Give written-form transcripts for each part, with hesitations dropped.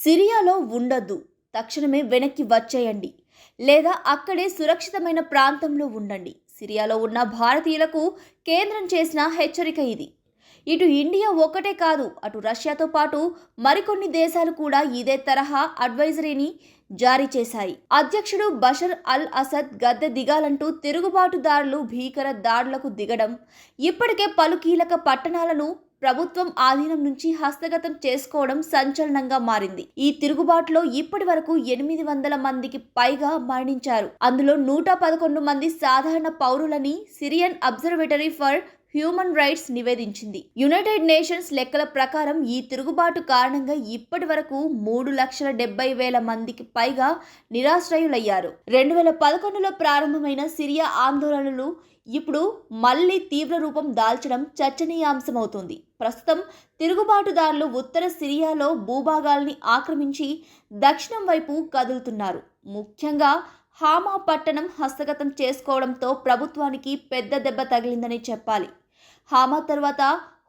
సిరియాలో ఉండొద్దు. తక్షణమే వెనక్కి వచ్చేయండి. లేదా అక్కడే సురక్షితమైన ప్రాంతంలో ఉండండి. సిరియాలో ఉన్న భారతీయులకు కేంద్రం చేసిన హెచ్చరిక ఇది. ఇటు ఇండియా ఒక్కటే కాదు, అటు రష్యాతో పాటు మరికొన్ని దేశాలు కూడా ఇదే తరహా అడ్వైజరీని జారీ చేశాయి. అధ్యక్షుడు బషర్ అల్ అసద్ గద్దె దిగాలంటూ తిరుగుబాటుదారులు భీకర దాడులకు దిగడం, ఇప్పటికే పలు కీలక పట్టణాలను ప్రభుత్వం ఆధీనం నుంచి హస్తగతం చేసుకోవడం సంచలనంగా మారింది. ఈ తిరుగుబాటులో ఇప్పటి వరకు 800 మందికి పైగా మరణించారు. అందులో 111 మంది సాధారణ పౌరులని Syrian observatory for human rights నివేదించింది. యునైటెడ్ నేషన్స్ లెక్కల ప్రకారం ఈ తిరుగుబాటు కారణంగా ఇప్పటి వరకు 3,70,000 మందికి పైగా నిరాశ్రయులయ్యారు. 2011లో ప్రారంభమైన సిరియా ఆందోళనలు ఇప్పుడు మళ్లీ తీవ్ర రూపం దాల్చడం చర్చనీయాంశమవుతుంది. ప్రస్తుతం తిరుగుబాటుదారులు ఉత్తర సిరియాలో భూభాగాల్ని ఆక్రమించి దక్షిణం వైపు కదులుతున్నారు. ముఖ్యంగా హామా పట్టణం హస్తగతం చేసుకోవడంతో ప్రభుత్వానికి పెద్ద దెబ్బ తగిలిందని చెప్పాలి. హామా తర్వాత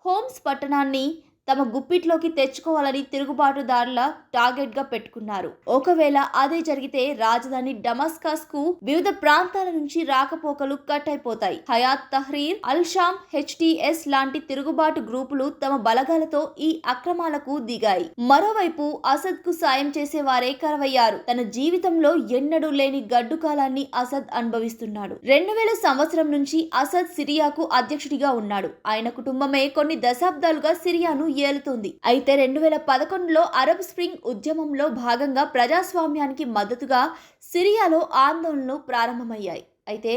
హోమ్స్ పట్టణాన్ని తమ గుప్పిట్లోకి తెచ్చుకోవాలని తిరుగుబాటుదారుల టార్గెట్గా పెట్టుకున్నారు. ఒకవేళ అదే జరిగితే రాజధాని డమస్కస్ కు వివిధ ప్రాంతాల నుంచి రాకపోకలు కట్ అయిపోతాయి. Hayat Tahrir al Sham, HTS లాంటి తిరుగుబాటు గ్రూపులు తమ బలగాలతో ఈ అక్రమాలకు దిగాయి. మరోవైపు అసద్ కు సాయం చేసే వారే కరవయ్యారు. తన జీవితంలో ఎన్నడూ లేని గడ్డు కాలాన్ని అసద్ అనుభవిస్తున్నాడు. 2000 సంవత్సరం నుంచి అసద్ సిరియాకు అధ్యక్షుడిగా ఉన్నాడు. ఆయన కుటుంబమే కొన్ని దశాబ్దాలుగా సిరియాను ఏలుతుంది. అయితే 2011లో అరబ్ స్ప్రింగ్ ఉద్యమంలో భాగంగా ప్రజాస్వామ్యానికి మద్దతుగా సిరియాలో ఆందోళనలు ప్రారంభమయ్యాయి. అయితే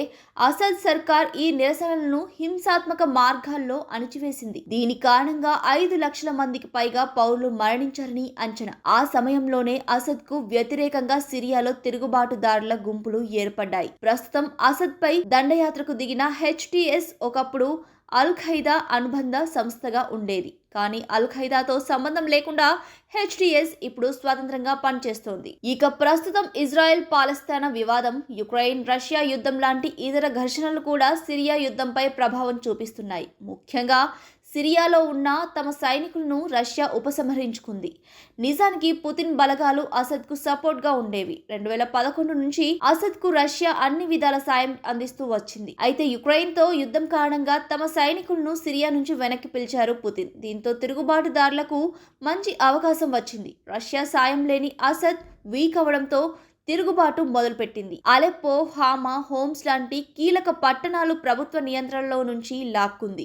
అసద్ సర్కార్ ఈ నిరసనలను హింసాత్మక మార్గాల్లో అణిచివేసింది. దీని కారణంగా 5 లక్షల మందికి పైగా పౌరులు మరణించారని అంచనా. ఆ సమయంలోనే అసద్ కు వ్యతిరేకంగా సిరియాలో తిరుగుబాటుదారుల గుంపులు ఏర్పడ్డాయి. ప్రస్తుతం అసద్ పై దండయాత్రకు దిగిన HTS ఒకప్పుడు అల్ ఖైదా అనుబంధ సంస్థగా ఉండేది. కానీ అల్ ఖైదాతో సంబంధం లేకుండా HTS ఇప్పుడు స్వతంత్రంగా పనిచేస్తోంది. ఇక ప్రస్తుతం ఇజ్రాయెల్ పాలస్తీనా వివాదం, యుక్రెయిన్ రష్యా యుద్ధం లాంటి ఇతర ఘర్షణలు కూడా సిరియా యుద్ధంపై ప్రభావం చూపిస్తున్నాయి. ముఖ్యంగా సిరియాలో ఉన్న తమ సైనికులను రష్యా ఉపసంహరించుకుంది. నిజానికి పుతిన్ బలగాలు అసద్ కు సపోర్ట్ గా ఉండేవి. 2011 నుంచి అసద్ కు రష్యా అన్ని విధాల సాయం అందిస్తూ వచ్చింది. అయితే యుక్రెయిన్ తో యుద్ధం కారణంగా తమ సైనికులను సిరియా నుంచి వెనక్కి పిలిచారు పుతిన్. దీంతో తిరుగుబాటుదారులకు మంచి అవకాశం వచ్చింది. రష్యా సాయం లేని అసద్ వీక్ అవడంతో తిరుగుబాటు మొదలుపెట్టింది. అలెప్పో, హామా, హోమ్స్ లాంటి కీలక పట్టణాలు ప్రభుత్వ నియంత్రణలో నుంచి లాక్కుంది.